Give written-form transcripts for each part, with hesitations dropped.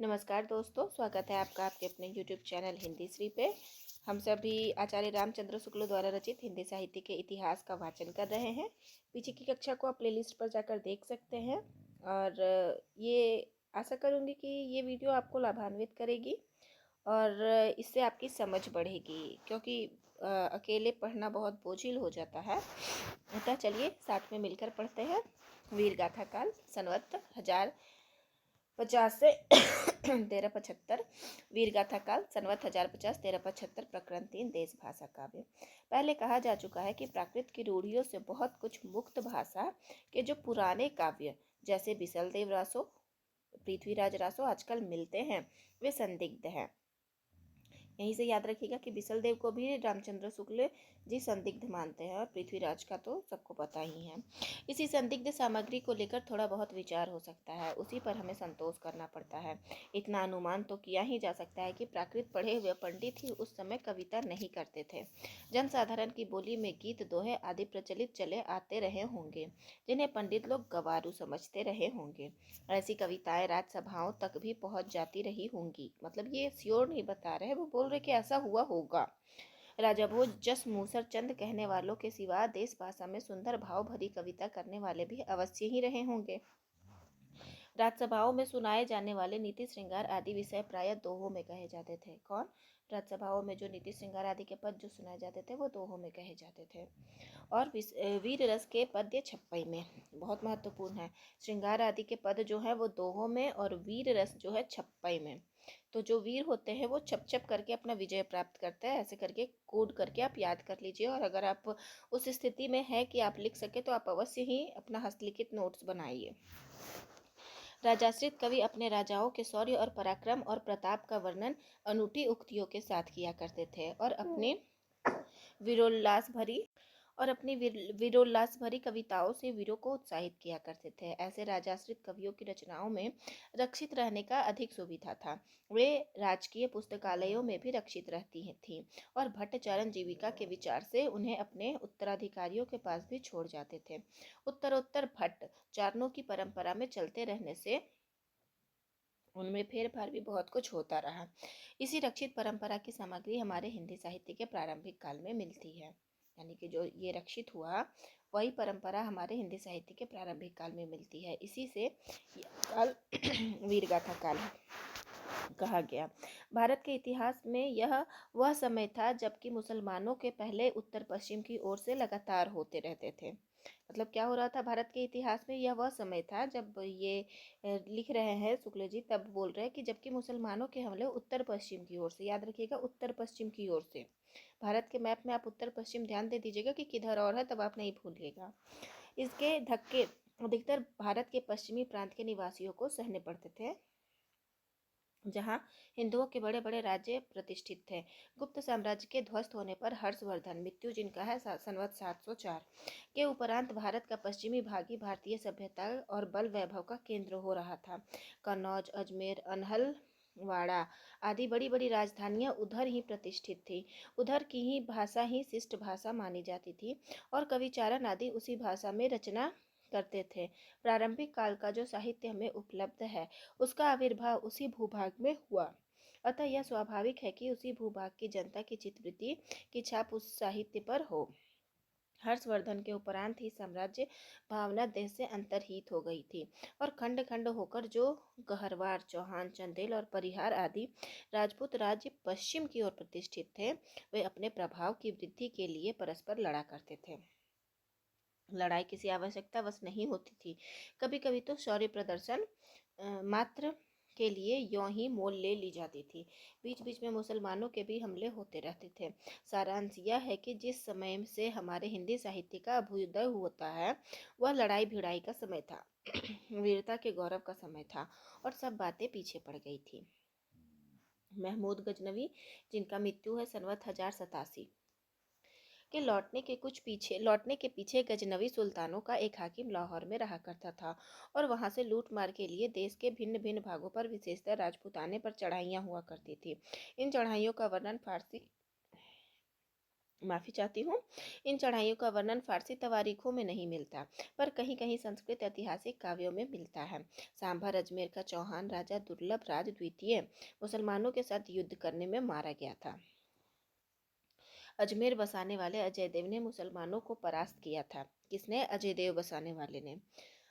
नमस्कार दोस्तों, स्वागत है आपका आपके अपने YouTube चैनल हिंदी श्री पे। हम सभी आचार्य रामचंद्र शुक्ल द्वारा रचित हिंदी साहित्य के इतिहास का वाचन कर रहे हैं। पीछे की कक्षा को आप प्लेलिस्ट पर जाकर देख सकते हैं और ये आशा करूँगी कि ये वीडियो आपको लाभान्वित करेगी और इससे आपकी समझ बढ़ेगी, क्योंकि अकेले पढ़ना बहुत बोझिल हो जाता है। अतः चलिए साथ में मिलकर पढ़ते हैं। वीर गाथा काल संवत 1050 से 1375। वीर गाथा काल संवत 1050 1375 प्रकरण 3 देश भाषा काव्य। पहले कहा जा चुका है कि प्राकृत की रूढ़ियों से बहुत कुछ मुक्त भाषा के जो पुराने काव्य जैसे बिसलदेव रासो, पृथ्वीराज रासो आजकल मिलते हैं, वे संदिग्ध हैं। यहीं से याद रखिएगा कि बिसलदेव को भी रामचंद्र शुक्ल जी संदिग्ध मानते हैं और पृथ्वीराज का तो सबको पता ही है। इसी संदिग्ध सामग्री को लेकर थोड़ा बहुत विचार हो सकता है, उसी पर हमें संतोष करना पड़ता है। इतना अनुमान तो किया ही जा सकता है कि प्राकृत पढ़े हुए पंडित ही उस समय कविता नहीं करते थे। जनसाधारण की बोली में गीत दोहे आदि प्रचलित चले आते रहे होंगे, जिन्हें पंडित लोग गवारू समझते रहे होंगे। ऐसी कविताएं राजसभाओं तक भी पहुंच जाती रही होंगी। मतलब ये श्योर नहीं बता रहे, वो बोल रहे कि ऐसा हुआ होगा। राजा भोज जस मूसर चंद कहने वालों के सिवा देश भाषा में सुंदर भाव भरी कविता करने वाले भी अवश्य ही रहे होंगे। राजसभाओं में सुनाए जाने वाले नीति श्रृंगार आदि विषय प्रायः दोहों में कहे जाते थे। कौन? राजसभाओं में जो नीति श्रृंगार आदि के पद जो सुनाए जाते थे वो दोहों में कहे जाते थे। और वीर रस के पद्य छप्पई में, बहुत महत्वपूर्ण है। श्रृंगार आदि के पद जो है वो दोहों में और वीर रस जो है छप्पई में। तो जो वीर होते हैं वो छप छप करके अपना विजय प्राप्त करते हैं। ऐसे करके कोड करके आप याद कर लीजिए, और अगर आप उस स्थिति में है कि आप लिख सके तो आप अवश्य ही अपना हस्तलिखित नोट्स बनाइए। राजाश्रित कवि अपने राजाओं के शौर्य और पराक्रम और प्रताप का वर्णन अनूठी उक्तियों के साथ किया करते थे और अपनी वीरोल्लास भरी कविताओं से वीरों को उत्साहित किया करते थे। ऐसे राजाश्रित कवियों की रचनाओं में रक्षित रहने का अधिक सुविधा था। वे राजकीय पुस्तकालयों में भी रक्षित रहती थीं और भट्टचारण जीविका के विचार से उन्हें अपने उत्तराधिकारियों के पास भी छोड़ जाते थे। उत्तरोत्तर भट्ट चारणों की परंपरा में चलते रहने से उनमें फेरफार भी बहुत कुछ होता रहा। इसी रक्षित परंपरा की सामग्री हमारे हिंदी साहित्य के प्रारंभिक काल में मिलती है। यानी कि जो ये रक्षित हुआ वही परंपरा हमारे हिंदी साहित्य के प्रारंभिक काल में मिलती है। इसी से काल वीरगाथा काल कहा गया। भारत के इतिहास में यह वह समय था जबकि मुसलमानों के पहले उत्तर पश्चिम की ओर से लगातार होते रहते थे। मतलब क्या हो रहा था भारत के इतिहास में? यह वह समय था जब ये लिख रहे हैं शुक्ल जी, तब बोल रहे हैं कि जबकि मुसलमानों के हमले उत्तर पश्चिम की ओर से, याद रखिएगा उत्तर पश्चिम की ओर से। भारत के मैप में आप उत्तर पश्चिम ध्यान दे दीजिएगा कि किधर और है, तब आप नहीं भूलिएगा। इसके धक्के अधिकतर भारत के पश्चिमी प्रांत के निवासियों को सहने पड़ते थे, जहां हिंदुओं के बड़े बड़े राज्य प्रतिष्ठित थे। गुप्त साम्राज्य के ध्वस्त होने पर हर्षवर्धन, मृत्यु जिनका है संवत 704 के उपरांत, भारत का पश्चिमी भाग ही भारतीय सभ्यता और बल वैभव का केंद्र हो रहा था। कन्नौज, अजमेर, अनहल वाड़ा आदि बड़ी बड़ी राजधानियां उधर ही प्रतिष्ठित थी। उधर की ही भाषा ही शिष्ट भाषा मानी जाती थी और कविचारण आदि उसी भाषा में रचना करते थे। प्रारंभिक काल का जो साहित्य हमें उपलब्ध है उसका आविर्भाव उसी भूभाग में हुआ। अतः यह स्वाभाविक है कि उसी भूभाग की जनता की चित्तवृत्ति की छाप उस साहित्य पर हो। हर्षवर्धन के उपरांत ही साम्राज्य भावना देश से अंतर्हित हो गई थी और खंड खंड होकर जो गहरवार, चौहान, चंदेल और परिहार आदि राजपूत राज्य पश्चिम की ओर प्रतिष्ठित थे, वे अपने प्रभाव की वृद्धि के लिए परस्पर लड़ा करते थे। लड़ाई किसी आवश्यकता वश नहीं होती थी। कभी कभी तो शौर्य प्रदर्शन मात्र के लिए यों ही मोल ले ली जाती थी। बीच बीच में मुसलमानों के भी हमले होते रहते थे। सारांश यह है कि जिस समय से हमारे हिंदी साहित्य का अभ्युदय होता है वह लड़ाई भिड़ाई का समय था, वीरता के गौरव का समय था और सब बातें पीछे पड़ गई थी। महमूद गजनवी, जिनका मृत्यु है संवत 1087 के, लौटने के पीछे गजनवी सुल्तानों का एक हाकिम लाहौर में रहा करता था और वहां से लूट मार के लिए देश के भिन्न भिन्न भागों पर, विशेषतर राजपूताने पर चढ़ाइयाँ हुआ करती थी। इन चढ़ाइयों का वर्णन फारसी माफ़ी चाहती हूँ। इन चढ़ाइयों का वर्णन फारसी तवारीखों में नहीं मिलता, पर कहीं कहीं संस्कृत ऐतिहासिक काव्यों में मिलता है। सांभर अजमेर का चौहान राजा दुर्लभ राज द्वितीय मुसलमानों के साथ युद्ध करने में मारा गया था। अजमेर बसाने वाले अजय देव ने मुसलमानों को परास्त किया था। किसने? अजय देव बसाने वाले ने।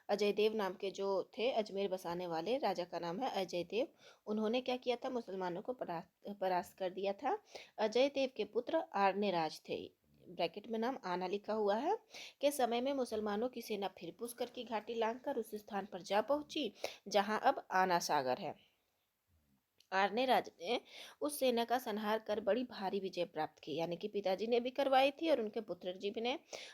अजय देव नाम के जो थे अजमेर बसाने वाले, राजा का नाम है अजय देव। उन्होंने क्या किया था? मुसलमानों को परास्त कर दिया था। अजय देव के पुत्र आर्नेराज थे, ब्रैकेट में नाम आना लिखा हुआ है, के समय में मुसलमानों की सेना फिर पुष्कर की घाटी लांघकर उस स्थान पर जा पहुंची जहां अब आना सागर है। आर्ने राज ने उस सेना का संहार कर बड़ी भारी विजय प्राप्त की, यानी कि पिताजी ने भी करवाई थी और उनके पुत्र जी भी ने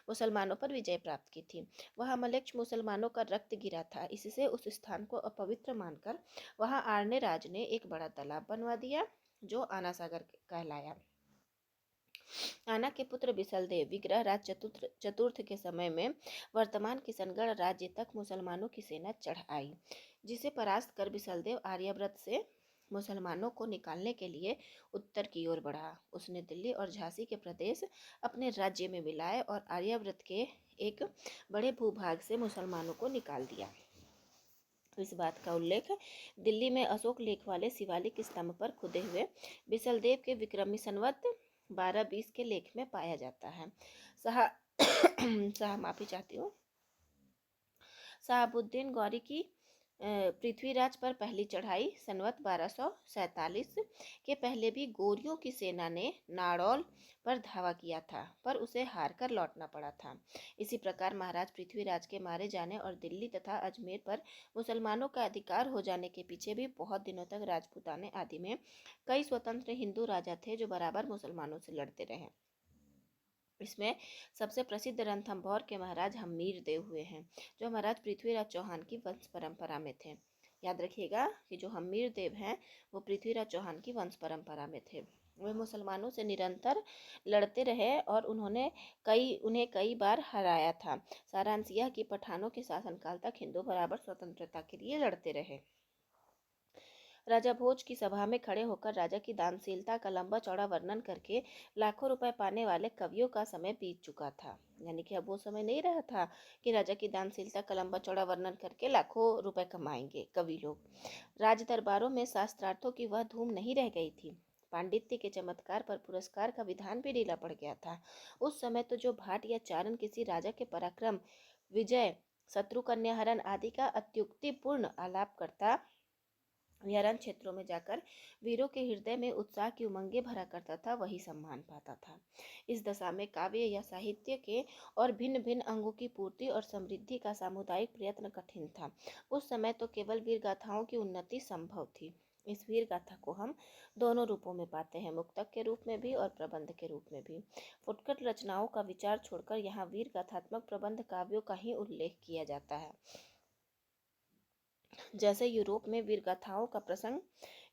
मुसलमानों पर विजय प्राप्त की थी। वहां मलेच्छ मुसलमानों का रक्त गिरा था, इससे उस स्थान को अपवित्र मानकर वहां आर्ने राज ने एक बड़ा तालाब बनवा दिया जो आना सागर कहलाया। आना के पुत्र बिसलदेव विग्रह राज चतुर्थ के समय में वर्तमान किशनगढ़ राज्य तक मुसलमानों की सेना चढ़ आई, जिसे परास्त कर बिसलदेव आर्यावर्त से मुसलमानों को निकालने के लिए उत्तर की ओर बढ़ा। उसने दिल्ली और झांसी के प्रदेश अपने राज्य में मिलाए और आर्यावर्त के एक बड़े भूभाग से मुसलमानों को निकाल दिया। इस बात का उल्लेख दिल्ली में अशोक लेख वाले शिवालिक स्तंभ पर खुदे हुए बिसलदेव के विक्रमी संवत 1220 के लेख में पाया जाता है। माफी चाहती हूँ। शहाबुद्दीन गौरी की पृथ्वीराज पर पहली चढ़ाई संवत 1247 के पहले भी गोरियों की सेना ने नाड़ौल पर धावा किया था, पर उसे हार कर लौटना पड़ा था। इसी प्रकार महाराज पृथ्वीराज के मारे जाने और दिल्ली तथा अजमेर पर मुसलमानों का अधिकार हो जाने के पीछे भी बहुत दिनों तक राजपूताने आदि में कई स्वतंत्र हिंदू राजा थे जो बराबर मुसलमानों से लड़ते रहे। इसमें सबसे प्रसिद्ध रणथंभौर के महाराज हम्मीर देव हुए हैं, जो महाराज पृथ्वीराज चौहान की वंश परंपरा में थे। याद रखिएगा कि जो हम्मीर देव हैं वो पृथ्वीराज चौहान की वंश परंपरा में थे। वे मुसलमानों से निरंतर लड़ते रहे और उन्हें कई बार हराया था। सारांश यह कि पठानों के शासनकाल तक हिंदू बराबर स्वतंत्रता के लिए लड़ते रहे। राजा भोज की सभा में खड़े होकर राजा की दानशीलता का लंबा चौड़ा वर्णन करके लाखों रुपए पाने वाले कवियों का समय बीत चुका था। यानी कि अब वो समय नहीं रहा था कि राजा की दानशीलता का लंबा चौड़ा वर्णन करके लाखों रुपए कमाएंगे कवि लोग। राज दरबारों में शास्त्रार्थों की वह धूम नहीं रह गई थी। पांडित्य के चमत्कार पर पुरस्कार का विधान भी ढीला पड़ गया था। उस समय तो जो भाट या चारण किसी राजा के पराक्रम, विजय, शत्रु कन्याहरण आदि का अत्युक्तिपूर्ण आलाप करता या रण क्षेत्रों में जाकर वीरों के हृदय में उत्साह की उमंगे भरा करता था, वही सम्मान पाता था। इस दशा में काव्य या साहित्य के और भिन्न भिन्न अंगों की पूर्ति और समृद्धि का सामुदायिक प्रयत्न कठिन था। उस समय तो केवल वीर गाथाओं की उन्नति संभव थी। इस वीर गाथा को हम दोनों रूपों में पाते हैं, मुक्तक के रूप में भी और प्रबंध के रूप में भी। फुटकर रचनाओं का विचार छोड़कर यहाँ वीर गाथात्मक प्रबंध काव्यों का ही उल्लेख किया जाता है। जैसे यूरोप में वीर गाथाओं का प्रसंग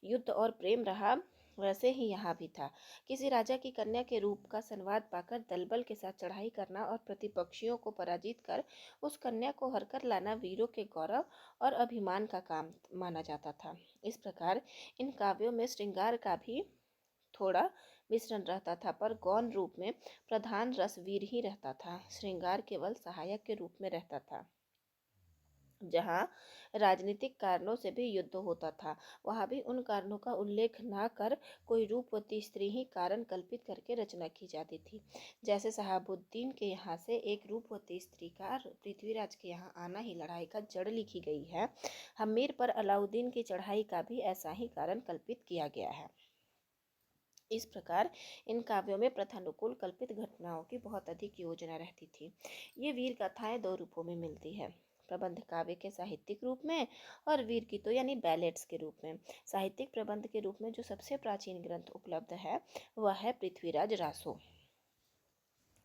युद्ध और प्रेम रहा, वैसे ही यहाँ भी था। किसी राजा की कन्या के रूप का संवाद पाकर दलबल के साथ चढ़ाई करना और प्रतिपक्षियों को पराजित कर उस कन्या को हरकर लाना वीरों के गौरव और अभिमान का काम माना जाता था। इस प्रकार इन काव्यों में श्रृंगार का भी थोड़ा मिश्रण रहता था, पर गौण रूप में प्रधान रस वीर ही रहता था। श्रृंगार केवल सहायक के रूप में रहता था। जहाँ राजनीतिक कारणों से भी युद्ध होता था, वहाँ भी उन कारणों का उल्लेख न कर कोई रूपवती स्त्री ही कारण कल्पित करके रचना की जाती थी। जैसे शहाबुद्दीन के यहाँ से एक रूपवती स्त्री का पृथ्वीराज के यहाँ आना ही लड़ाई का जड़ लिखी गई है। हम्मीर पर अलाउद्दीन की चढ़ाई का भी ऐसा ही कारण कल्पित किया गया है। इस प्रकार इन काव्यों में प्रथानुकूल कल्पित घटनाओं की बहुत अधिक योजना रहती थी। ये वीर कथाएं दो रूपों में मिलती है, प्रबंध काव्य के साहित्यिक रूप में और वीर गीतों यानी बैलेट्स के रूप में। साहित्यिक प्रबंध के रूप में जो सबसे प्राचीन ग्रंथ उपलब्ध है वह है पृथ्वीराज रासो।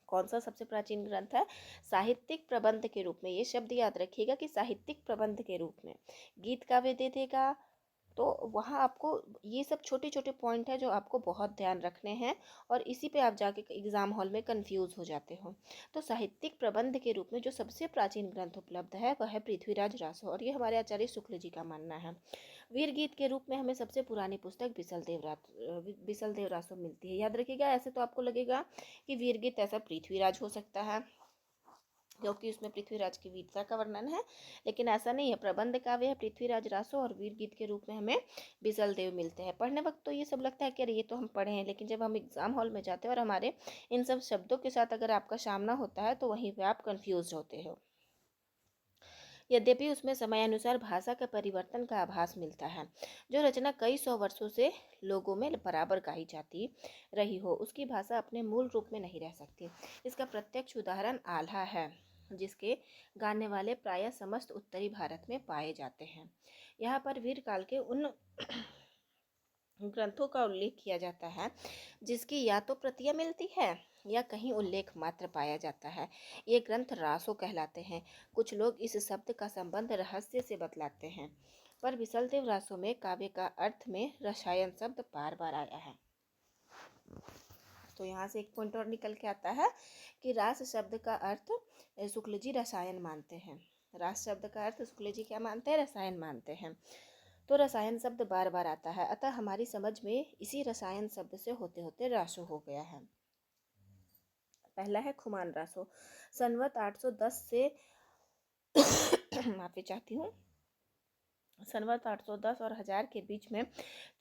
कौन सा सबसे प्राचीन ग्रंथ है? साहित्यिक प्रबंध के रूप में। ये शब्द याद रखिएगा कि साहित्यिक प्रबंध के रूप में। गीत काव्य दे देगा तो वहाँ आपको ये सब छोटे छोटे पॉइंट है जो आपको बहुत ध्यान रखने हैं और इसी पे आप जाके एग्ज़ाम हॉल में कंफ्यूज हो जाते हो। तो साहित्यिक प्रबंध के रूप में जो सबसे प्राचीन ग्रंथ उपलब्ध है वह है पृथ्वीराज रासो, और ये हमारे आचार्य शुक्ल जी का मानना है। वीर गीत के रूप में हमें सबसे पुरानी पुस्तक बिसल देव रासो मिलती है। याद रखिएगा, ऐसे तो आपको लगेगा कि वीर गीत ऐसा पृथ्वीराज हो सकता है, क्योंकि उसमें पृथ्वीराज की वीरता का वर्णन है, लेकिन ऐसा नहीं है। प्रबंध काव्य है पृथ्वीराज रासो, और वीर गीत के रूप में हमें बिसल देव मिलते हैं। पढ़ने वक्त तो ये सब लगता है कि अरे ये तो हम पढ़े हैं, लेकिन जब हम एग्जाम हॉल में जाते हैं और हमारे इन सब शब्दों के साथ अगर आपका सामना होता है तो वहीं पर आप कन्फ्यूज होते हो। यद्यपि उसमें समयानुसार भाषा के परिवर्तन का आभास मिलता है। जो रचना कई सौ वर्षों से लोगों में बराबर गाई जाती रही हो, उसकी भाषा अपने मूल रूप में नहीं रह सकती। इसका प्रत्यक्ष उदाहरण आल्हा है, जिसके गाने वाले प्रायः समस्त उत्तरी भारत में पाए जाते हैं। यहाँ पर वीर काल के उन ग्रंथों का उल्लेख किया जाता है जिसकी या तो प्रतियां मिलती है या कहीं उल्लेख मात्र पाया जाता है। ये ग्रंथ रासो कहलाते हैं। कुछ लोग इस शब्द का संबंध रहस्य से बतलाते हैं, पर बिसलदेव रासो में काव्य का अर्थ में रसायन शब्द बार बार आया है। तो यहाँ से एक पॉइंट और निकल के आता है कि रास शब्द का अर्थ शुक्ल जी रसायन मानते हैं। रास शब्द का अर्थ शुक्ल जी क्या मानते हैं? रसायन मानते हैं। तो रसायन शब्द बार बार आता है, अतः हमारी समझ में इसी रसायन शब्द से होते होते रासो हो गया है। पहला है खुमान रासो। संवत 810 से माफी चाहती हूँ, संवत 810 और 1000 के बीच में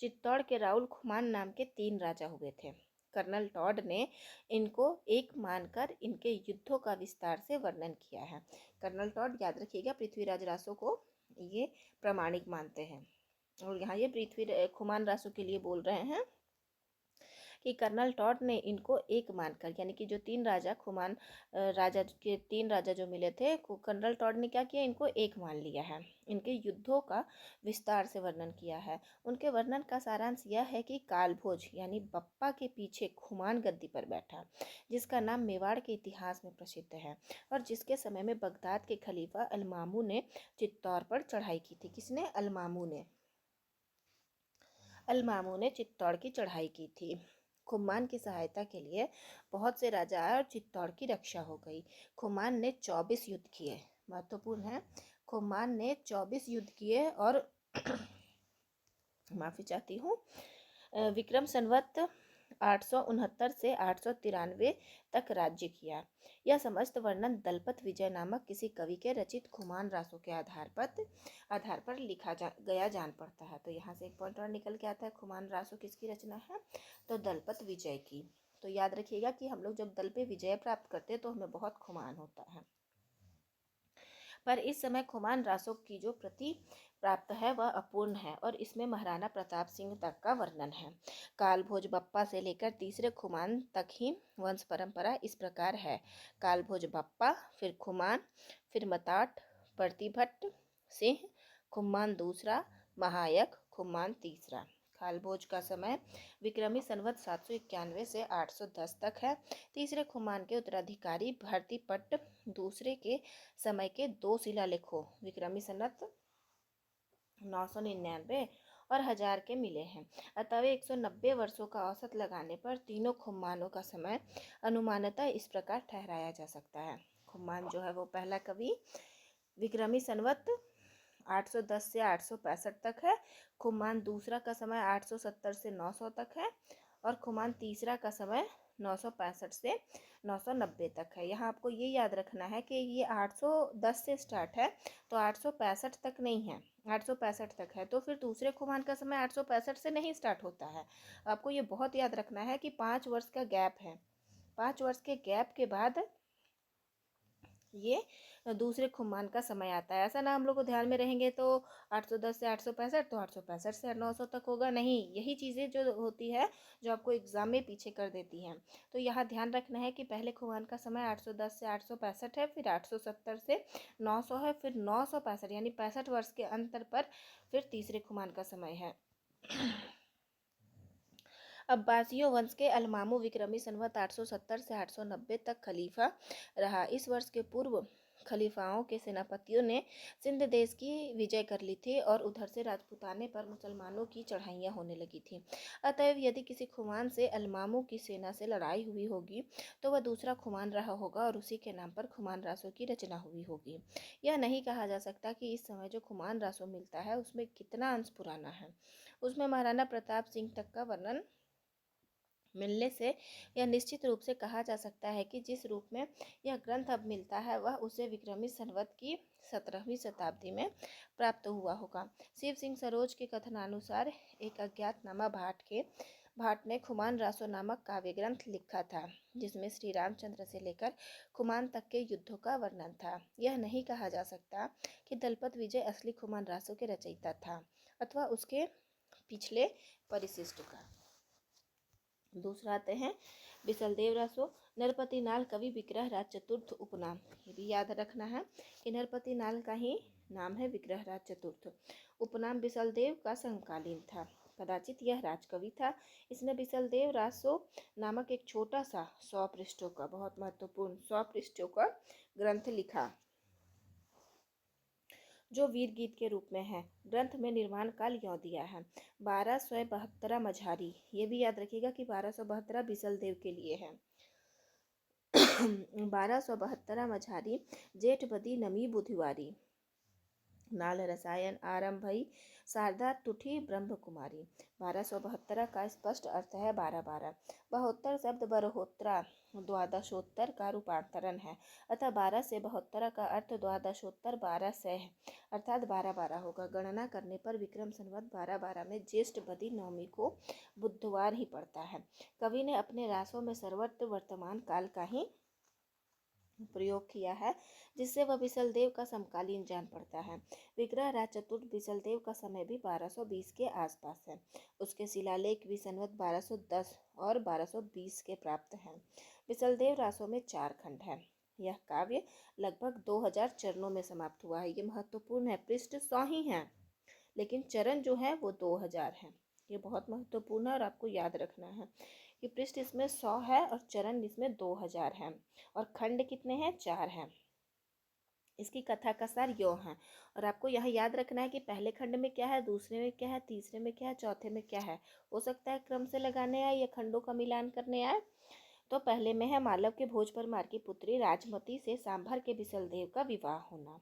चित्तौड़ के राउल खुमान नाम के 3 राजा हुए थे। कर्नल टॉड ने इनको एक मानकर इनके युद्धों का विस्तार से वर्णन किया है। कर्नल टॉड, याद रखिएगा, पृथ्वीराज रासो को ये प्रामाणिक मानते हैं, और यहाँ ये खुमान रासो के लिए बोल रहे हैं कि कर्नल टॉड ने इनको एक मानकर, यानी कि जो 3 राजा खुमान राजा के 3 राजा जो मिले थे, कर्नल टॉड ने क्या किया? इनको एक मान लिया है। इनके युद्धों का विस्तार से वर्णन किया है। उनके वर्णन का सारांश यह है कि कालभोज यानी बप्पा के पीछे खुमान गद्दी पर बैठा, जिसका नाम मेवाड़ के इतिहास में प्रसिद्ध है, और जिसके समय में बगदाद के खलीफा अलमामू ने चित्तौड़ पर चढ़ाई की थी। किसने? अलमामू ने चित्तौड़ की चढ़ाई की थी। खुमान की सहायता के लिए बहुत से राजा आए और चित्तौड़ की रक्षा हो गई। खुमान ने 24 युद्ध किए, महत्वपूर्ण है, खुमान ने 24 युद्ध किए और माफी चाहती हूँ, विक्रम संवत 869 से 893 तक राज्य किया। यह समस्त वर्णन दलपत विजय नामक किसी कवि के रचित खुमान रासो के आधार पर लिखा गया जान पड़ता है। तो यहाँ से एक पॉइंट और निकल के आता है, खुमान रासो किसकी रचना है? तो दलपत विजय की। तो याद रखिएगा कि हम लोग जब दल पे विजय प्राप्त करते हैं तो हमें बहुत खुमान होता है, पर इस समय खुमान रासो की जो प्रति प्राप्त है वह अपूर्ण है, और इसमें महाराणा प्रताप सिंह तक का वर्णन है। कालभोज बप्पा से लेकर तीसरे खुमान तक ही वंश परंपरा इस प्रकार है: कालभोज बप्पा, फिर खुमान, फिर मताट, प्रतिभट्ट सिंह, खुमान दूसरा, महायक, खुमान तीसरा। कालभोज का समय विक्रमी संवत 791 से 810 तक है। तीसरे खुमान के उत्तराधिकारी भरतीपट्ट दूसरे के समय के 2 शिलालेखों विक्रमी संवत 999 और 1000 के मिले हैं। अतः 190 वर्षों का औसत लगाने पर तीनों खुमानों का समय अनुमानतः इस प्रकार ठहराया जा सकता है। खुमान जो है वो पहला कवि विक्रमी संवत 810 से 865 तक है। खुमान दूसरा का समय 870 से 900 तक है, और खुमान तीसरा का समय 965 से 990 तक है। यहाँ आपको ये याद रखना है कि ये 810 से स्टार्ट है, तो 865 तक नहीं है, 865 तक है। तो फिर दूसरे खुमान का समय 865 से नहीं स्टार्ट होता है। आपको ये बहुत याद रखना है कि 5 वर्ष का गैप है। 5 वर्ष के गैप के बाद ये दूसरे खुमान का समय आता है। ऐसा ना हम लोग को ध्यान में रहेंगे तो 810 से 865, तो 865 से 900 तक होगा, नहीं। यही चीज़ें जो होती है जो आपको एग्जाम में पीछे कर देती हैं। तो यहाँ ध्यान रखना है कि पहले खुमान का समय 810 से 865 है, फिर 870 से 900 है, फिर 965 यानी 65 वर्ष के अंतर पर फिर तीसरे खुमान का समय है। अब्बासियों वंश के अलमामू विक्रमी संवत 870 से 890 तक खलीफा रहा। इस वर्ष के पूर्व खलीफाओं के सेनापतियों ने सिंध देश की विजय कर ली थी और उधर से राजपूताने पर मुसलमानों की चढ़ाइयाँ होने लगी थी। अतएव यदि किसी खुमान से अलमामों की सेना से लड़ाई हुई होगी तो वह दूसरा खुमान रहा होगा और उसी के नाम पर खुमान रासों की रचना हुई होगी। यह नहीं कहा जा सकता कि इस समय जो खुमान रासों मिलता है उसमें कितना अंश पुराना है। उसमें महाराणा प्रताप सिंह तक का वर्णन मिलने से यह निश्चित रूप से कहा जा सकता है कि जिस रूप में यह ग्रंथ अब मिलता है वह उसे विक्रमी संवत की 17वीं शताब्दी में प्राप्त हुआ होगा। शिव सिंह सरोज के कथनानुसार एक अज्ञातनामा भाट ने खुमान रासो नामक काव्य ग्रंथ लिखा था जिसमें श्री रामचंद्र से लेकर खुमान तक के युद्धों का वर्णन था। यह नहीं कहा जा सकता कि दलपत विजय असली खुमान रासो के रचयिता था अथवा उसके पिछले परिशिष्ट का। दूसरा आते हैं बिसलदेव रासो। नरपति नाल कवि विग्रह राज चतुर्थ उपनाम। ये भी याद रखना है कि नरपति नाल का ही नाम है विग्रह राज चतुर्थ। उपनाम बिसलदेव का समकालीन था, कदाचित यह राजकवि था। इसने बिसलदेव रासो नामक एक छोटा सा 100 पृष्ठों का, बहुत महत्वपूर्ण 100 पृष्ठों का ग्रंथ लिखा जो वीर गीत के रूप में है। ग्रंथ में निर्माण काल यों दिया है 1272 मझारी। ये भी याद रखिएगा कि 1272 बिसलदेव के लिए है। 1272 मझारी जेठ बदी नमी बुधवारी। नाल रसायन आरंभ भई शारदा तुठी ब्रह्म कुमारी। 1272 का स्पष्ट अर्थ है 12 बहोत्तर शब्द बरहोत्रा द्वादशोत्तर का रूपांतरण है, अतः 12 से 72 का अर्थ द्वादशोत्तर 1200 है, अर्थात 12 होगा। गणना करने पर विक्रम संवत 12 में ज्येष्ठ बदी नवमी को बुधवार ही पड़ता है। कवि ने अपने रासों में सर्वत्र वर्तमान काल का ही प्रयोग किया है जिससे वह बिसलदेव का समकालीन जान पड़ता है। विग्रह राज चतुर्थ बिसलदेव का समय भी 1220 के आसपास है। उसके शिलालेख भी संवत 1210 और 1220 के प्राप्त हैं। बिसलदेव रासों में 4 खंड हैं। यह काव्य लगभग 2000 चरणों में समाप्त हुआ है। ये महत्वपूर्ण है। पृष्ठ 100 ही हैं लेकिन चरण जो है वो 2000 हैं। ये बहुत महत्वपूर्ण है और आपको याद रखना है कि पृष्ठ इसमें 100 है और चरण इसमें 2000 हैं और खंड कितने हैं? 4 हैं। इसकी कथा का सार यो है और आपको यह याद रखना है कि पहले खंड में क्या है, दूसरे में क्या है, तीसरे में क्या है, चौथे में क्या है। हो सकता है क्रम से लगाने आए या खंडों का मिलान करने आए। तो पहले में है मालव के भोज परमार की पुत्री राजमती से सांभर के बिसलदेव का विवाह होना।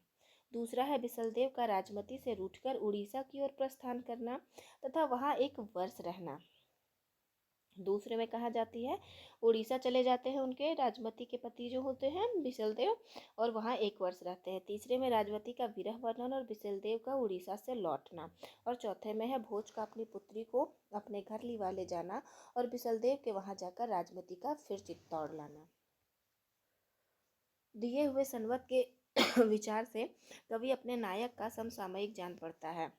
दूसरा है बिसलदेव का राजमती से रूठकर उड़ीसा की ओर प्रस्थान करना तथा वहाँ एक वर्ष रहना। दूसरे में कहा जाती है उड़ीसा चले जाते हैं उनके राजमती के पति जो होते हैं बिसलदेव और वहाँ एक वर्ष रहते हैं। तीसरे में राजमती का विरह वर्णन और बिसलदेव का उड़ीसा से लौटना। और चौथे में है भोज का अपनी पुत्री को अपने घर लिवा ले जाना और बिसलदेव के वहाँ जाकर राजमती का फिर चित्तौड़ लाना। दिए हुए संवत के विचार से कवि अपने नायक का समसामयिक जान पड़ता है,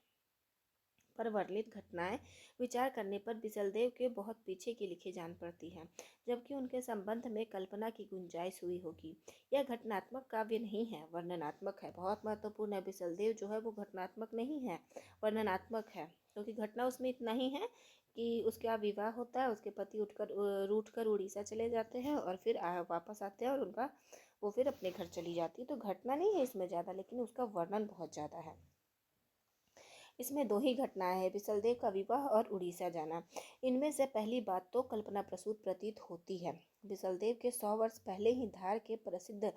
पर वर्णित घटनाएं विचार करने पर बिसलदेव के बहुत पीछे की लिखी जान पड़ती हैं, जबकि उनके संबंध में कल्पना की गुंजाइश हुई होगी। यह घटनात्मक काव्य नहीं है, वर्णनात्मक है। बहुत महत्वपूर्ण है। बिसलदेव जो है वो घटनात्मक नहीं है, वर्णनात्मक है, क्योंकि घटना उसमें इतना ही है कि उसका विवाह होता है, उसके पति रूठ कर उड़ीसा चले जाते हैं और फिर वापस आते हैं और उनका वो फिर अपने घर चली जाती है। तो घटना नहीं है इसमें ज़्यादा, लेकिन उसका वर्णन बहुत ज़्यादा है। इसमें 2 ही घटनाएं हैं, बिसलदेव का विवाह और उड़ीसा जाना। इनमें से पहली बात तो कल्पना प्रसूत प्रतीत होती है। बिसलदेव के 100 वर्ष पहले ही धार के प्रसिद्ध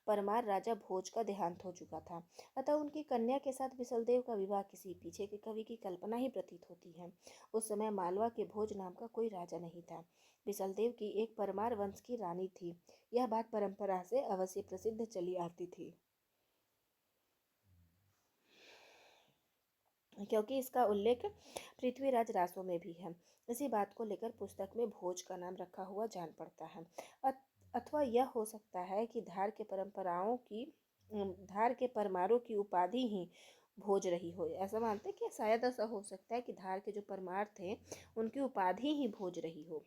परमार राजा भोज का देहांत हो चुका था, अतः उनकी कन्या के साथ बिसलदेव का विवाह किसी पीछे के कवि की कल्पना ही प्रतीत होती है। उस समय मालवा के भोज नाम का कोई राजा नहीं था। बिसलदेव की एक परमार वंश की रानी थी। यह बात परंपरा से अवश्य प्रसिद्ध चली आती थी, क्योंकि इसका उल्लेख पृथ्वीराज रासों में भी है। इसी बात को लेकर पुस्तक में भोज का नाम रखा हुआ जान पड़ता है। अथवा यह हो सकता है कि धार के परमारों की उपाधि ही भोज रही हो। ऐसा मानते हैं कि शायद ऐसा हो सकता है कि धार के जो परमार थे उनकी उपाधि ही भोज रही हो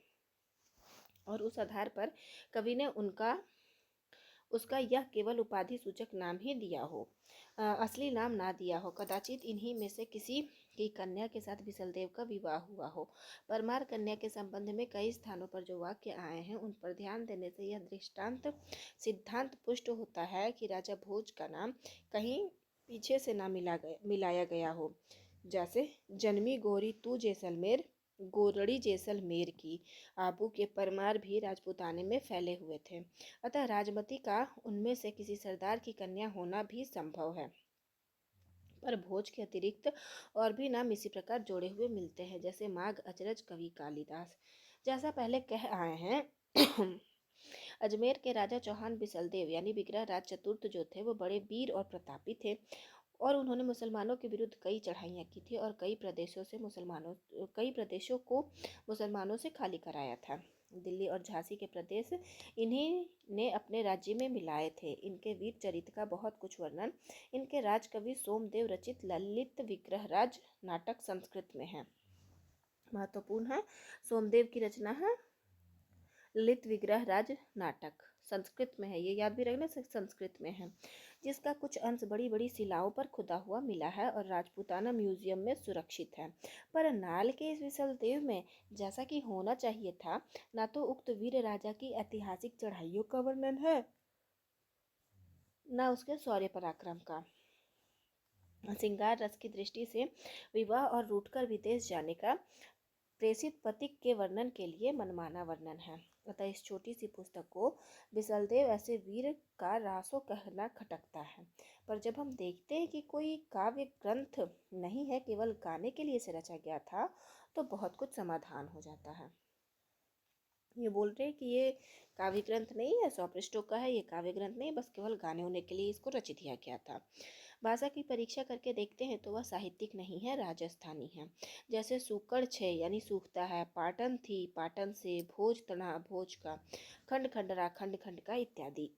और उस आधार पर कवि ने उसका यह केवल उपाधि सूचक नाम ही दिया हो, असली नाम ना दिया हो। कदाचित इन्हीं में से किसी की कन्या के साथ बिसलदेव का विवाह हुआ हो। परमार कन्या के संबंध में कई स्थानों पर जो वाक्य आए हैं उन पर ध्यान देने से यह दृष्टांत सिद्धांत पुष्ट होता है कि राजा भोज का नाम कहीं पीछे से ना मिलाया गया हो। जैसे जन्मी गोरी तू जैसलमेर, गोरड़ी जैसलमेर की। आबू के परमार भी राजपूताने में फैले हुए थे, अतः राजमती का उनमें से किसी सरदार की कन्या होना भी संभव है। पर भोज के अतिरिक्त और भी नाम इसी प्रकार जोड़े हुए मिलते हैं, जैसे माघ अचरज कवि कालिदास। जैसा पहले कह आए हैं अजमेर के राजा चौहान बिसलदेव यानी विग्रह राज चतुर्थ जो थे वो बड़े वीर और प्रतापी थे, और उन्होंने मुसलमानों के विरुद्ध कई चढ़ाइयाँ की थी और कई प्रदेशों को मुसलमानों से खाली कराया था। दिल्ली और झांसी के प्रदेश इन्हीं ने अपने राज्य में मिलाए थे। इनके वीर चरित्र का बहुत कुछ वर्णन इनके राजकवि सोमदेव रचित ललित विग्रह राज नाटक संस्कृत में है। महत्वपूर्ण है, सोमदेव की रचना है ललित विग्रह राज नाटक, संस्कृत में है, ये याद भी रखना संस्कृत में है, जिसका कुछ अंश बड़ी बड़ी शिलाओं पर खुदा हुआ मिला है और राजपूताना म्यूजियम में सुरक्षित है। पर नाल के इस विसलदेव में जैसा कि होना चाहिए था, ना तो उक्त वीर राजा की ऐतिहासिक चढ़ाइयों का वर्णन है, ना उसके शौर्य पराक्रम का। श्रृंगार रस की दृष्टि से विवाह और रूठकर विदेश जाने का प्रेषित पथिक के वर्णन के लिए मनमाना वर्णन है। अतः इस छोटी सी पुस्तक को बिसलदेव ऐसे वीर का रासो कहना खटकता है। पर जब हम देखते हैं कि कोई काव्य ग्रंथ नहीं है, केवल गाने के लिए इसे रचा गया था, तो बहुत कुछ समाधान हो जाता है। ये बोल रहे हैं कि ये काव्य ग्रंथ नहीं है, 100 पृष्ठों का है, ये काव्य ग्रंथ नहीं, बस केवल गाने होने के लिए इसको रचित किया गया था। भाषा की परीक्षा करके देखते हैं तो वह साहित्यिक नहीं है, राजस्थानी है। जैसे सूकड़ छे यानी सूखता है, पाटन थी पाटन से, भोज तना भोज का, खंड खंडरा खंड खंड का इत्यादि।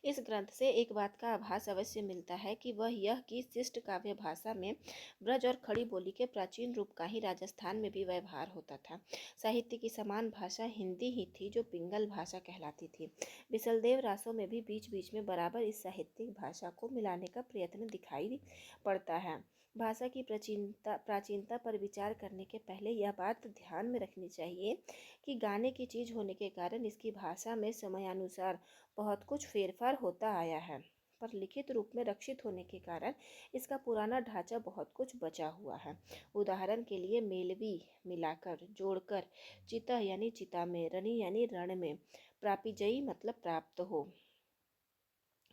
इस ग्रंथ से एक बात का आभास अवश्य मिलता है कि वह यह कि शिष्ट काव्य भाषा में ब्रज और खड़ी बोली के प्राचीन रूप का ही राजस्थान में भी व्यवहार होता था। साहित्य की समान भाषा हिंदी ही थी, जो पिंगल भाषा कहलाती थी। बिसलदेव रासों में भी बीच बीच में बराबर इस साहित्यिक भाषा को मिलाने का प्रयत्न दिखाई पड़ता है। भाषा की प्राचीनता पर विचार करने के पहले यह बात ध्यान में रखनी चाहिए कि गाने की चीज़ होने के कारण इसकी भाषा में समयानुसार बहुत कुछ फेरफार होता आया है, पर लिखित रूप में रक्षित होने के कारण इसका पुराना ढांचा बहुत कुछ बचा हुआ है। उदाहरण के लिए मेलवी मिलाकर जोड़कर, चिता यानी चिता में, रनि यानी रण में, प्रापिजयी मतलब प्राप्त हो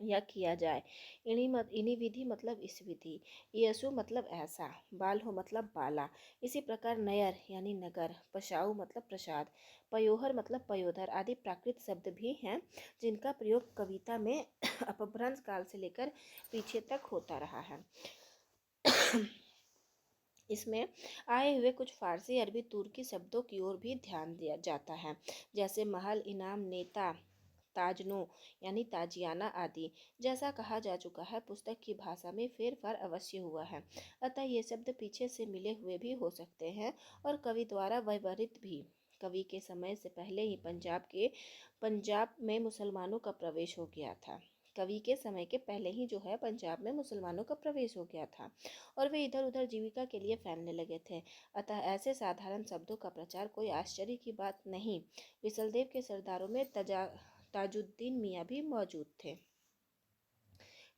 या किया जाए, इनी विधि मतलब इस विधि, यसु मतलब ऐसा, बाल हो मतलब बाला। इसी प्रकार नयर यानी नगर, पशाऊ मतलब प्रसाद, पयोहर मतलब पयोधर आदि प्राकृत शब्द भी हैं, जिनका प्रयोग कविता में अपभ्रंश काल से लेकर पीछे तक होता रहा है। इसमें आए हुए कुछ फारसी अरबी तुर्की शब्दों की ओर भी ध्यान दिया जाता है, जैसे महल, इनाम, नेता, ताजनो यानी ताजियाना आदि। जैसा कहा जा चुका है, पुस्तक की भाषा में फेरफार अवश्य हुआ है, अतः ये शब्द पीछे से मिले हुए भी हो सकते हैं और कवि द्वारा व्यवहृत भी। कवि के समय से पहले ही पंजाब में मुसलमानों का प्रवेश हो गया था। कवि के समय के पहले ही जो है पंजाब में मुसलमानों का प्रवेश हो गया था और वे इधर उधर जीविका के लिए फैलने लगे थे, अतः ऐसे साधारण शब्दों का प्रचार कोई आश्चर्य की बात नहीं। बिसलदेव के सरदारों में ताजुद्दीन मियाँ भी मौजूद थे।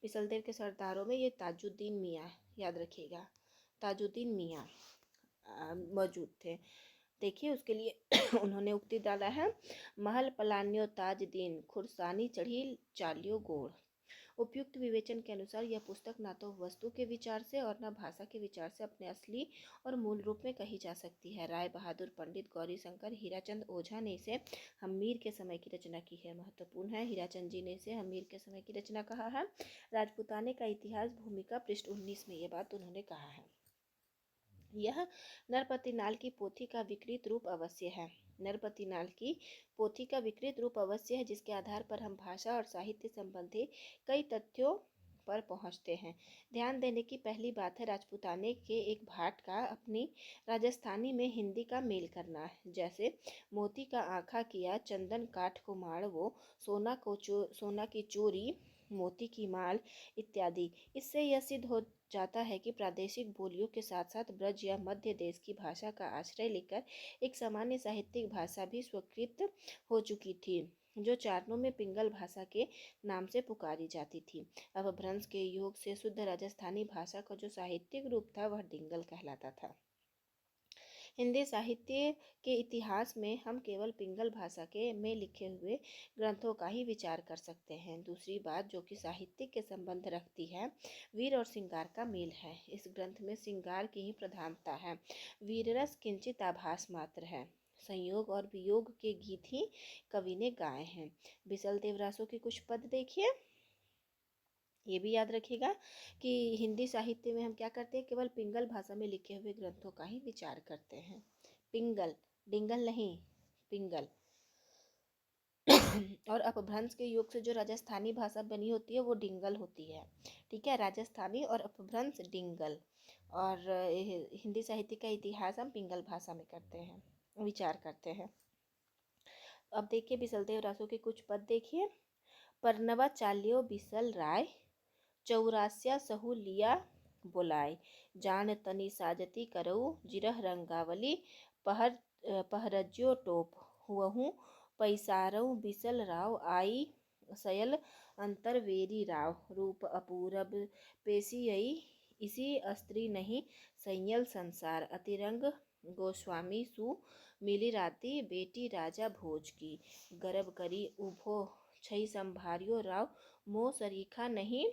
बिसलदेव के सरदारों में ये ताजुद्दीन मियाँ, याद रखिएगा, ताजुद्दीन मियाँ मौजूद थे। देखिए उसके लिए उन्होंने उक्ति डाला है, महल पलान्यो ताज दीन, खुरसानी चढ़ी चालियो गोड़। उपयुक्त विवेचन के अनुसार यह पुस्तक ना तो वस्तु के विचार से और न भाषा के विचार से अपने असली और मूल रूप में कही जा सकती है। राय बहादुर, पंडित गौरी शंकर, हीराचंद ओझा ने इसे हम्मीर के समय की रचना की है। महत्वपूर्ण है, हीराचंद जी ने इसे हम्मीर के समय की रचना कहा है। राजपूताने का इतिहास भूमिका पृष्ठ 19 में ये बात उन्होंने कहा है। यह नरपतिनाल की पोथी का विकृत रूप अवश्य है। नरपतिनाल की पोथी का विकृत रूप अवश्य है, जिसके आधार पर हम भाषा और साहित्य संबंधी कई तथ्यों पर पहुंचते हैं। ध्यान देने की पहली बात है राजपूताने के एक भाट का अपनी राजस्थानी में हिंदी का मेल करना, जैसे मोती का आँखा किया, चंदन काठ को माड़ वो, सोना की चोरी, मोती की माल इत्यादि। इससे यह सिद्ध हो जाता है कि प्रादेशिक बोलियों के साथ साथ ब्रज या मध्य देश की भाषा का आश्रय लेकर एक सामान्य साहित्यिक भाषा भी स्वीकृत हो चुकी थी, जो चारणों में पिंगल भाषा के नाम से पुकारी जाती थी। अपभ्रंश के योग से शुद्ध राजस्थानी भाषा का जो साहित्यिक रूप था वह डिंगल कहलाता था। हिंदी साहित्य के इतिहास में हम केवल पिंगल भाषा के में लिखे हुए ग्रंथों का ही विचार कर सकते हैं। दूसरी बात जो कि साहित्य के संबंध रखती है, वीर और श्रृंगार का मेल है। इस ग्रंथ में श्रृंगार की ही प्रधानता है, वीररस किंचित आभास मात्र है। संयोग और वियोग के गीत ही कवि ने गाए हैं। बिसल देवरासो के कुछ पद देखिए। ये भी याद रखिएगा कि हिंदी साहित्य में हम क्या करते हैं, केवल पिंगल भाषा में लिखे हुए ग्रंथों का ही विचार करते हैं। पिंगल, डिंगल नहीं, पिंगल। और अपभ्रंश के योग से जो राजस्थानी भाषा बनी होती है वो डिंगल होती है। ठीक है, राजस्थानी और अपभ्रंश डिंगल। और हिंदी साहित्य का इतिहास हम पिंगल भाषा में करते हैं, विचार करते हैं। अब देखिए बिसलदेव रासो के कुछ पद देखिए। परनवा चाल्यो बिसल राय, चौरास्या सहु लिया बोलाय, जान तनी साजती करऊ, जिरह रंगावली, पहरज्यो टोप, हुअहूँ पैसारऊ बिसल राव, आई सयल अंतरवेरी राव, रूप अपूरब पेशियई, इसी स्त्री नहीं संयल संसार, अतिरंग गोस्वामी सु मिली राती, बेटी राजा भोज की, गर्भ करी उभो छई संभारियो राव, मो सरीखा नहीं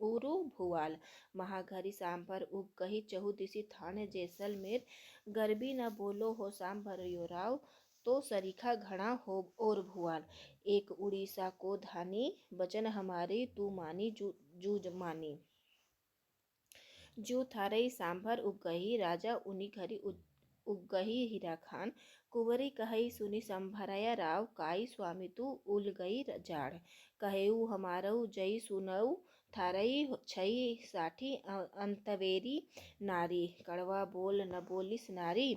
उरु भुआल, महाघरी सांभर उग कही चहु दिसी थाने जैसलमेर, गर्बी न बोलो हो सांभरियो राव, तो सरीखा घड़ा हो और भुआल, एक उड़ीसा को धानी, बचन हमारी तू मानी जूझ मानी, जू थारई सांभर उग गही, राजा उनी घरी उग गही हीरा खान, कुंवरी कहई सुनी संभराया राव, काई स्वामी तू उल गई जाड़, कहेऊ हमारऊ जई सुनऊ, थारई छई साठी अंतवेरी नारी, कड़वा बोल न बोलिस नारी,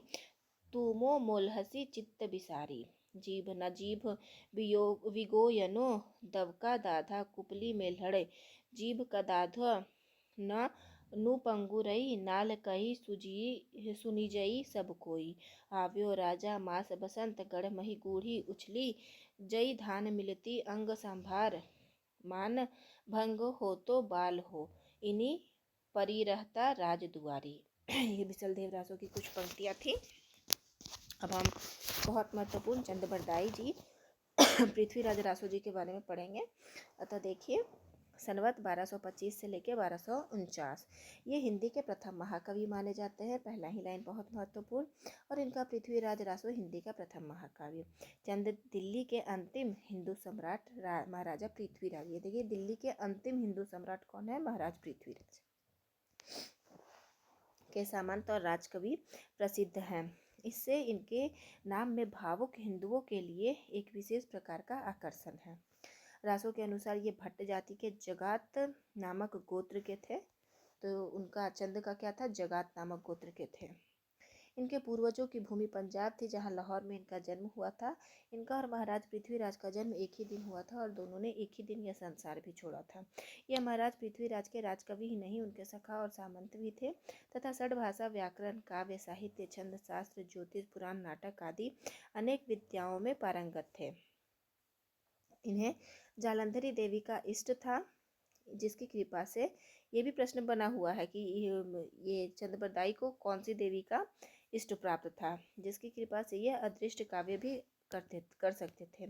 तुमो मोलहसी चित्त बिसारी, जीभ न जीभ विगोयनो, दबका दाधा कुपली में लड़े, जीभ का दाधा न नु पंगुरई, नाल कही सुनिजई सब कोई, आव्यो राजा मास बसंत गढ़ मही गूढ़ी उछली, जई धान मिलती अंग संभार, मान भंग हो तो बाल हो, इन्हीं परी रहता राज दुआरी। ये बिसल देवरासो की कुछ पंक्तियाँ थी। अब हम बहुत महत्वपूर्ण चंद बरदाई जी पृथ्वीराज रासो जी के बारे में पढ़ेंगे। अतः देखिए, संवत 1225 से लेकर 1249 ये हिंदी के प्रथम महाकवि माने जाते हैं। पहला ही लाइन बहुत महत्वपूर्ण, और इनका पृथ्वीराज रासो हिंदी का प्रथम महाकाव्य। चंद दिल्ली के अंतिम हिंदू सम्राट महाराजा पृथ्वीराज। ये देखिए, दिल्ली के अंतिम हिंदू सम्राट कौन है? महाराज पृथ्वीराज के सामंत और राजकवि प्रसिद्ध हैं। इससे इनके नाम में भावुक हिंदुओं के लिए एक विशेष प्रकार का आकर्षण है। रासो के अनुसार ये भट्ट जाति के जगात नामक गोत्र के थे। तो उनका चंद का क्या था? जगात नामक गोत्र के थे। इनके पूर्वजों की भूमि पंजाब थी, जहां लाहौर में इनका जन्म हुआ था। इनका और महाराज पृथ्वीराज का जन्म एक ही दिन हुआ था और दोनों ने एक ही दिन यह संसार भी छोड़ा था। यह महाराज पृथ्वीराज के राजकवि ही नहीं, उनके सखा और सामंत भी थे तथा षड्भाषा, व्याकरण, काव्य, साहित्य, छंद शास्त्र, ज्योतिष, पुराण, नाटक आदि अनेक विद्याओं में पारंगत थे। इन्हें जालंधरी देवी का इष्ट था, जिसकी कृपा से ये भी प्रश्न बना हुआ है कि ये चंद्रबरदाई को कौन सी देवी का इष्ट प्राप्त था, जिसकी कृपा से ये अदृष्ट काव्य भी कर सकते थे।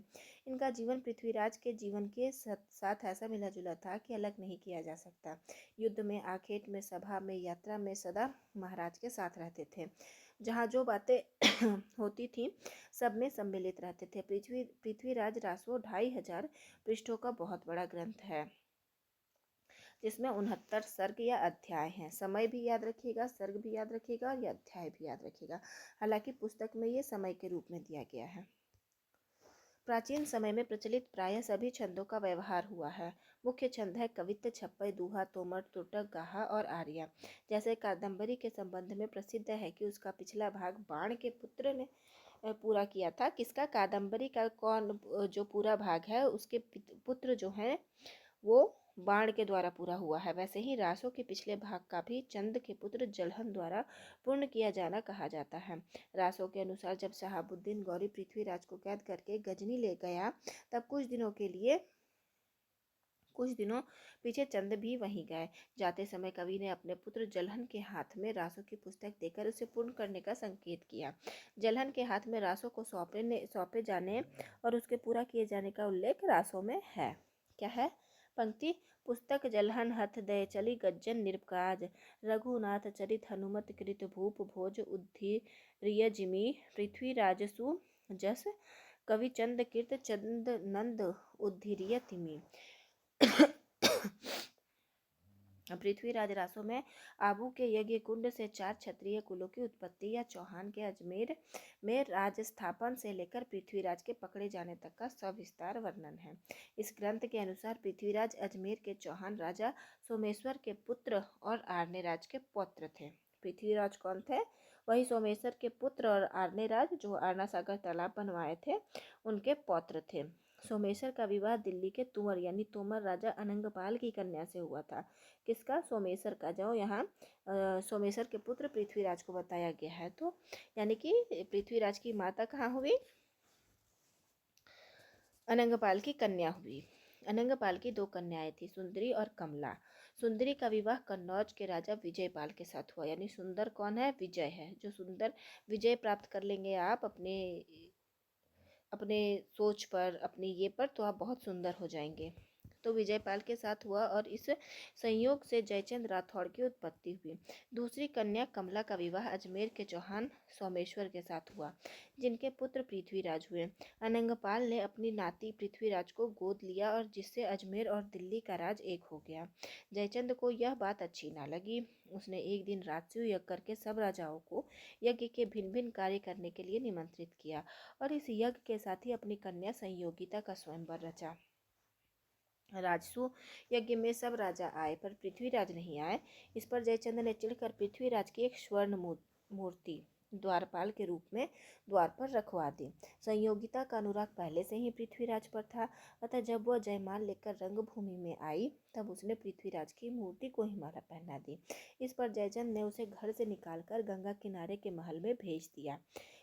इनका जीवन पृथ्वीराज के जीवन के साथ ऐसा मिला जुला था कि अलग नहीं किया जा सकता। युद्ध में, आखेट में, सभा में, यात्रा में सदा महाराज के साथ रहते थे। जहाँ जो बातें होती थी सब में सम्मिलित रहते थे। पृथ्वीराज रासो 2500 पृष्ठों का बहुत बड़ा ग्रंथ है, जिसमें 69 सर्ग या अध्याय हैं। समय भी याद रखिएगा, सर्ग भी याद रखिएगा और ये अध्याय भी याद रखिएगा। हालांकि पुस्तक में ये समय के रूप में दिया गया है। प्राचीन समय में प्रचलित प्रायः सभी छंदों का व्यवहार हुआ है। मुख्य छंद है कवित्त, छप्पय, दूहा, तोमर, तुटक, गाहा और आर्या। जैसे कादम्बरी के संबंध में प्रसिद्ध है कि उसका पिछला भाग बाण के पुत्र ने पूरा किया था। किसका? कादम्बरी का कौन जो पूरा भाग है उसके पुत्र जो हैं वो बाण के द्वारा पूरा हुआ है। वैसे ही रासों के पिछले भाग का भी चंद के पुत्र जलहन द्वारा पूर्ण किया जाना कहा जाता है। रासों के अनुसार जब शहाबुद्दीन गौरी पृथ्वीराज को कैद करके गजनी ले गया तब कुछ दिनों पीछे चंद भी वहीं गए। जाते समय कवि ने अपने पुत्र जलहन के हाथ में रासों की पुस्तक देकर उसे पूर्ण करने का संकेत किया। जलहन के हाथ में रासों को सौंपे जाने और उसके पूरा किए जाने का उल्लेख रासों में है। क्या है? पंक्ति: पुस्तक जलहन हथ दय चली गज्जन निरकाज, रघुनाथ चरित हनुमत कृत भूप भोज उद्धीर्य जिमि, पृथ्वीराजसु जस कवि चंद कीर्त चंद नंद उद्धीर्य तिमि। पृथ्वीराज रासों में आबू के यज्ञ कुंड से 4 क्षत्रिय कुलों की उत्पत्ति या चौहान के अजमेर में राजस्थापन से लेकर पृथ्वीराज के पकड़े जाने तक का सविस्तार वर्णन है। इस ग्रंथ के अनुसार पृथ्वीराज अजमेर के चौहान राजा सोमेश्वर के पुत्र और आर्नेराज के पौत्र थे। पृथ्वीराज कौन थे? वही सोमेश्वर के पुत्र और आर्नेराज जो आरना सागर तालाब बनवाए थे उनके पौत्र थे। सोमेश्वर का विवाह दिल्ली के तुंवर यानी तोमर राजा अनंगपाल की कन्या से हुआ था। किसका? सोमेश्वर का। जो यहाँ सोमेश्वर के पुत्र पृथ्वीराज को बताया गया है, तो यानी कि पृथ्वीराज की माता कहाँ हुई? अनंगपाल की कन्या हुई। अनंगपाल की 2 कन्याएं थी, सुंदरी और कमला। सुंदरी का विवाह कन्नौज के राजा विजयपाल के साथ हुआ। यानी सुंदर कौन है? विजय है। जो सुंदर विजय प्राप्त कर लेंगे आप अपने अपने सोच पर, अपनी ये पर, तो आप बहुत सुंदर हो जाएंगे। तो विजयपाल के साथ हुआ और इस संयोग से जयचंद राठौड़ की उत्पत्ति हुई। दूसरी कन्या कमला का विवाह अजमेर के चौहान सोमेश्वर के साथ हुआ, जिनके पुत्र पृथ्वीराज हुए। अनंगपाल ने अपनी नाती पृथ्वीराज को गोद लिया और जिससे अजमेर और दिल्ली का राज एक हो गया। जयचंद को यह बात अच्छी ना लगी। उसने एक दिन राजसूय यज्ञ करके सब राजाओं को यज्ञ के भिन्न भिन्न कार्य करने के लिए निमंत्रित किया और इस यज्ञ के साथ ही अपनी कन्या संयोगिता का स्वयंवर रचा। राजसू यज्ञ में सब राजा आए पर पृथ्वीराज नहीं आए। इस पर जयचंद ने चिढ़कर पृथ्वीराज की एक स्वर्ण मूर्ति द्वारपाल के रूप में द्वार पर रखवा दी। संयोगिता का अनुराग पहले से ही पृथ्वीराज पर था, अतः जब वह जयमाल लेकर रंगभूमि में आई तब उसने पृथ्वीराज की मूर्ति को ही माला पहना दी। इस पर जयचंद ने उसे घर से निकालकर गंगा किनारे के महल में भेज दिया।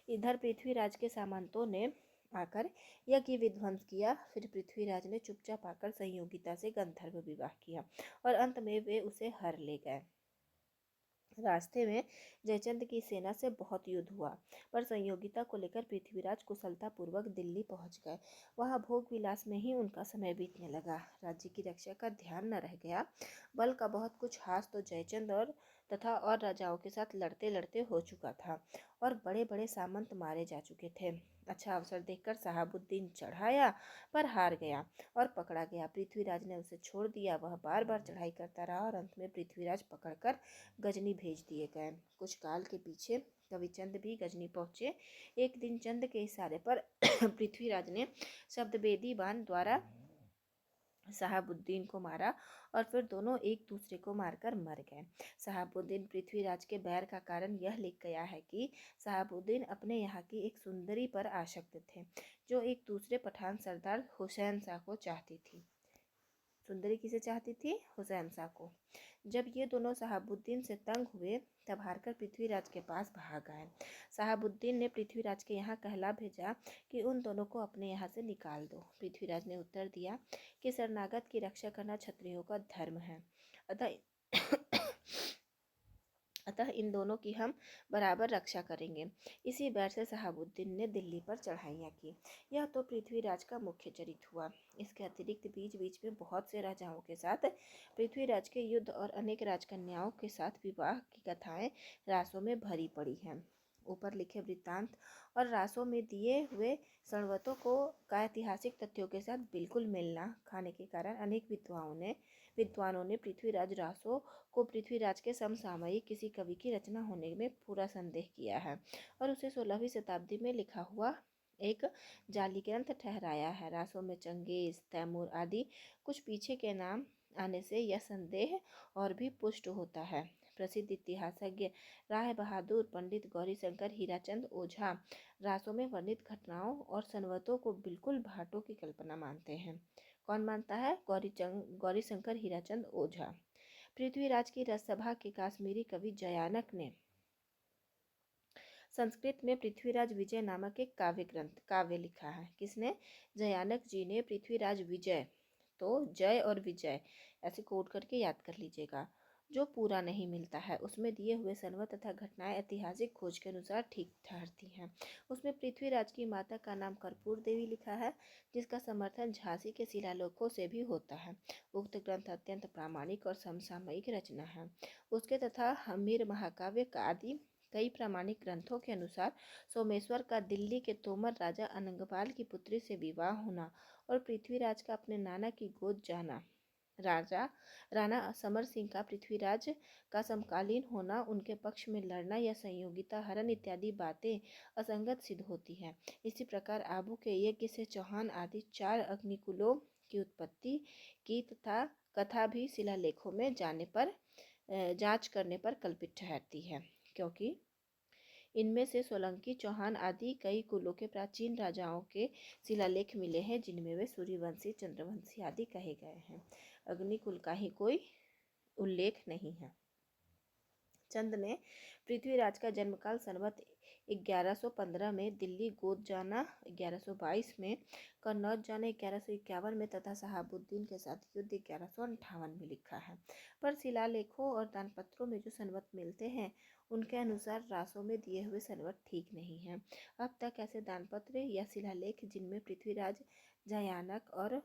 इधर पृथ्वीराज के सामंतों ने आकर यज्ञ विध्वंस किया। फिर पृथ्वीराज ने चुपचाप आकर संयोगिता से गंधर्व विवाह किया और अंत में वे उसे हर ले गए। रास्ते में जयचंद की सेना से बहुत युद्ध हुआ पर संयोगिता को लेकर पृथ्वीराज कुशलतापूर्वक दिल्ली पहुंच गए। वहां भोग विलास में ही उनका समय बीतने लगा। राज्य की रक्षा का ध्यान न रह गया। बल का बहुत कुछ हास तो जयचंद और राजाओं के साथ लड़ते लड़ते हो चुका था और बड़े बड़े सामंत मारे जा चुके थे। अच्छा अवसर देखकर शहाबुद्दीन चढ़ाया पर हार गया और पकड़ा गया। पृथ्वीराज ने उसे छोड़ दिया। वह बार बार चढ़ाई करता रहा और अंत में पृथ्वीराज पकड़कर गजनी भेज दिए गए। कुछ काल के पीछे कविचंद भी गजनी पहुंचे। एक दिन चंद के इशारे पर पृथ्वीराज ने शब्दवेदी बाण द्वारा शहाबुद्दीन को मारा और फिर दोनों एक दूसरे को मारकर मर गए। शहाबुद्दीन पृथ्वीराज के बैर का कारण यह लिख गया है कि शहाबुद्दीन अपने यहाँ की एक सुंदरी पर आसक्त थे जो एक दूसरे पठान सरदार हुसैन शाह को चाहती थी। सुंदरी किसे चाहती थी? हुसैन शाह को। जब ये दोनों शहाबुद्दीन से तंग हुए तब हारकर पृथ्वीराज के पास भाग आए। शहाबुद्दीन ने पृथ्वीराज के यहाँ कहला भेजा कि उन दोनों को अपने यहाँ से निकाल दो। पृथ्वीराज ने उत्तर दिया कि शरणागत की रक्षा करना क्षत्रियों का धर्म है, अतः इन दोनों की हम बराबर रक्षा करेंगे। इसी बैर से शहाबुद्दीन ने दिल्ली पर चढ़ाइयाँ की। यह तो पृथ्वीराज का मुख्य चरित्र हुआ। इसके अतिरिक्त बीच बीच में बहुत से राजाओं के साथ पृथ्वीराज के युद्ध और अनेक राजकन्याओं के साथ विवाह की कथाएं रासों में भरी पड़ी हैं। ऊपर लिखे वृत्तांत और रासों में दिए हुए संवतों का ऐतिहासिक तथ्यों के साथ बिल्कुल मेल न खाने के कारण अनेक विद्वानों ने पृथ्वीराज रासों को पृथ्वीराज के समसामयिक किसी कवि की रचना होने में पूरा संदेह किया है और उसे 16वीं शताब्दी में लिखा हुआ एक जाली ग्रंथ ठहराया है। रासों में चंगेज, तैमूर आदि कुछ पीछे के नाम आने से यह संदेह और भी पुष्ट होता है। प्रसिद्ध इतिहासज्ञ राय बहादुर पंडित गौरीशंकर हीराचंद ओझा रासों में वर्णित घटनाओं और संवतों को बिल्कुल भाटों की कल्पना मानते हैं। कौन मानता है? गौरीशंकर हीराचंद ओझा। पृथ्वीराज की रससभा के काश्मीरी कवि जयानक ने संस्कृत में पृथ्वीराज विजय नामक एक काव्य लिखा है। किसने? जयानक जी ने पृथ्वीराज विजय। तो जय और विजय ऐसे कोड करके याद कर लीजिएगा। जो पूरा नहीं मिलता है उसमें दिए हुए संवत तथा घटनाएं ऐतिहासिक खोज के अनुसार ठीक ठहरती हैं। उसमें पृथ्वीराज की माता का नाम कर्पूर देवी लिखा है, जिसका समर्थन झांसी के शिलालेखों से भी होता है। उक्त ग्रंथ अत्यंत प्रामाणिक और समसामयिक रचना है। उसके तथा हमीर महाकाव्य का आदि कई प्रामाणिक ग्रंथों के अनुसार सोमेश्वर का दिल्ली के तोमर राजा अनंगपाल की पुत्री से विवाह होना और पृथ्वीराज का अपने नाना की गोद जाना, राणा समर सिंह का पृथ्वीराज का समकालीन होना, उनके पक्ष में लड़ना या संयोगिता हरण इत्यादि बातें असंगत सिद्ध होती हैं। इसी प्रकार आबू के यज्ञ से चौहान आदि 4 अग्निकुलों की उत्पत्ति की तथा कथा भी शिलालेखों में जांच करने पर कल्पित ठहरती है, क्योंकि इनमें से सोलंकी, चौहान आदि कई कुलों के प्राचीन राजाओं के शिलालेख मिले हैं, जिनमें वे सूर्यवंशी, चंद्रवंशी आदि कहे गए हैं। अग्निकुल का ही कोई उल्लेख नहीं है। चंद ने पृथ्वीराज का जन्मकाल संवत 1115 में, दिल्ली गोद जाना 1122 में, कन्नौज जाना 1151 में तथा शहाबुद्दीन के साथ युद्ध 1158 में लिखा है। पर शिलालेखों और दानपत्रों में जो संवत मिलते हैं उनके अनुसार रासों में दिए हुए संवत ठीक नहीं है। अब तक ऐसे दानपत्र या शिलालेख जिनमें पृथ्वीराज, जयानक और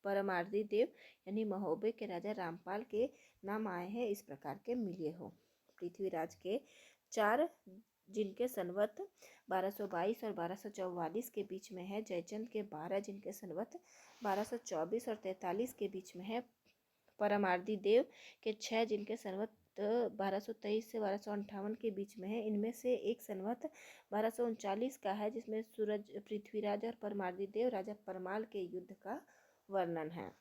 परमार्दी देव यानी महोबे के राजा रामपाल के नाम आए हैं, इस प्रकार के मिले हो। पृथ्वीराज के 4 जिनके संवत 1222 और 1244 के बीच में है, जयचंद के 12 जिनके संवत 1224 और 43 के बीच में है, परमार्दी देव के 6 जिनके संवत 1223 से 1258 के बीच में है। इनमें से एक संवत 1239 का है, जिसमें सूरज पृथ्वीराज और परमार्दी देव राजा परमाल के युद्ध का वर्णन है।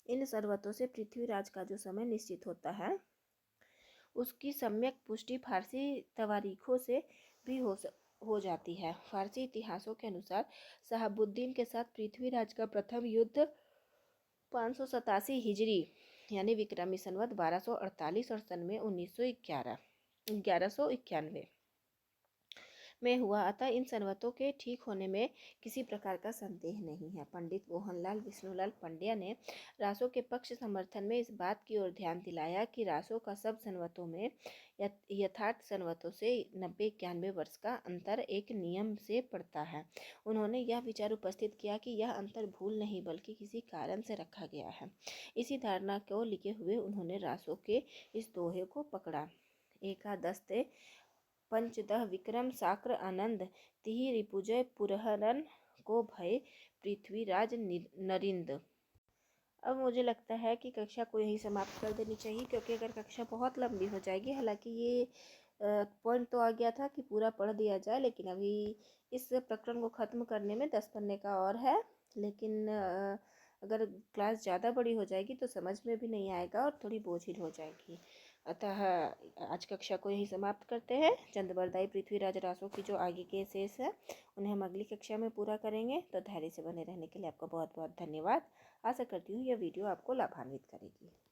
इन संवतों से पृथ्वीराज का जो समय निश्चित होता है उसकी सम्यक पुष्टि फारसी तवारीखों से भी हो जाती है। फारसी इतिहासों के अनुसार शहाबुद्दीन के साथ पृथ्वीराज का प्रथम युद्ध 587 हिजरी यानी विक्रमी संवत 1248 और सन में 1191 में हुआ, अतः इन संवतों के ठीक होने में किसी प्रकार का संदेह नहीं है। पंडित मोहनलाल विष्णुलाल पंड्या ने रासों के पक्ष समर्थन में इस बात की ओर ध्यान दिलाया कि रासों का सब संवतों में यथार्थ संवतों से 90-91 वर्ष का अंतर एक नियम से पड़ता है। उन्होंने यह विचार उपस्थित किया कि यह अंतर भूल नहीं बल्कि किसी कारण से रखा गया है। इसी धारणा को लिखे हुए उन्होंने रासों के इस दोहे को पकड़ा। एकादस्ते पंचदह विक्रम साक्र आनंद तिहि रिपुजय पुरहरन को भय पृथ्वीराज नरिंद। अब मुझे लगता है कि कक्षा को यहीं समाप्त कर देनी चाहिए, क्योंकि अगर कक्षा बहुत लंबी हो जाएगी, हालांकि ये पॉइंट तो आ गया था कि पूरा पढ़ दिया जाए, लेकिन अभी इस प्रकरण को ख़त्म करने में 10 पन्ने का और है। लेकिन अगर क्लास ज़्यादा बड़ी हो जाएगी तो समझ में भी नहीं आएगा और थोड़ी बोझिल हो जाएगी। अतः आज कक्षा को यहीं समाप्त करते हैं। चंद्रबरदाई पृथ्वीराज रासों की जो आगे के शेष है उन्हें हम अगली कक्षा में पूरा करेंगे। तो धैर्य से बने रहने के लिए आपका बहुत बहुत धन्यवाद। आशा करती हूँ यह वीडियो आपको लाभान्वित करेगी।